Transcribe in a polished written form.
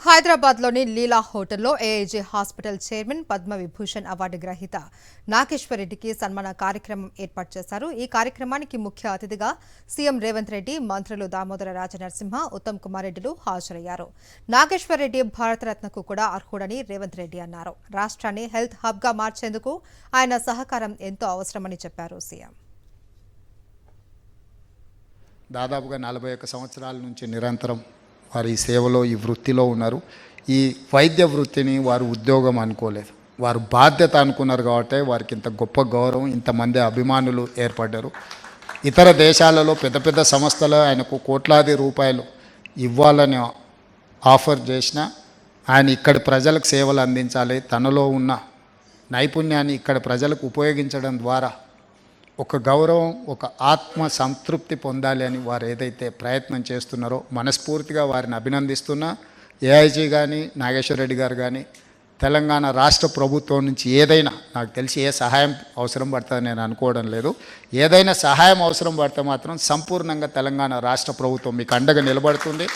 హైదరాబాద్లోని లీలా హోటల్లో AIG hospital chairman Padma Vibhushan award గ్రహీత నాగేశ్వర్ రెడ్డికి సన్మాన కార్యక్రమం ఏర్పాటు చేశారు. ఈ కార్యక్రమానికి ముఖ్య అతిథిగా సీఎం రేవంత్ రెడ్డి, మంత్రులు దామోదర రాజనరసింహ, ఉత్తమ్ కుమార్ రెడ్డిలు హాజరయ్యారు. నాగేశ్వర్ రెడ్డి భారతరత్నకు కూడా అర్హుడని రేవంత్ రెడ్డి అన్నారు. రాష్ట్రాన్ని హెల్త్ హబ్గా మార్చేందుకు ఆయన సహకారం ఎంతో అవసరమని చెప్పారు సీఎం. దాదాపుగా 41 సంవత్సరాల నుంచి నిరంతరం వారు ఈ సేవలో, ఈ వృత్తిలో ఉన్నారు. ఈ వైద్య వృత్తిని వారు ఉద్యోగం అనుకోలేదు, వారు బాధ్యత అనుకున్నారు. కాబట్టి వారికి ఇంత గొప్ప గౌరవం, ఇంతమంది అభిమానులు ఏర్పడ్డారు. ఇతర దేశాలలో పెద్ద పెద్ద సంస్థలు ఆయనకు కోట్లాది రూపాయలు ఇవ్వాలని ఆఫర్ చేసినా ఆయన ఇక్కడి ప్రజలకు సేవలు అందించాలి, తనలో ఉన్న నైపుణ్యాన్ని ఇక్కడ ప్రజలకు ఉపయోగించడం ద్వారా ఒక గౌరవం, ఒక ఆత్మ సంతృప్తి పొందాలి అని వారు ఏదైతే ప్రయత్నం చేస్తున్నారో మనస్ఫూర్తిగా వారిని అభినందిస్తున్నా. ఏఐజీ కానీ, నాగేశ్వర రెడ్డి గారు కానీ, తెలంగాణ రాష్ట్ర ప్రభుత్వం నుంచి ఏదైనా, నాకు తెలిసి ఏ సహాయం అవసరం పడుతుందని నేను అనుకోవడం లేదు. ఏదైనా సహాయం అవసరం పడితే మాత్రం సంపూర్ణంగా తెలంగాణ రాష్ట్ర ప్రభుత్వం మీకు అండగా నిలబడుతుంది.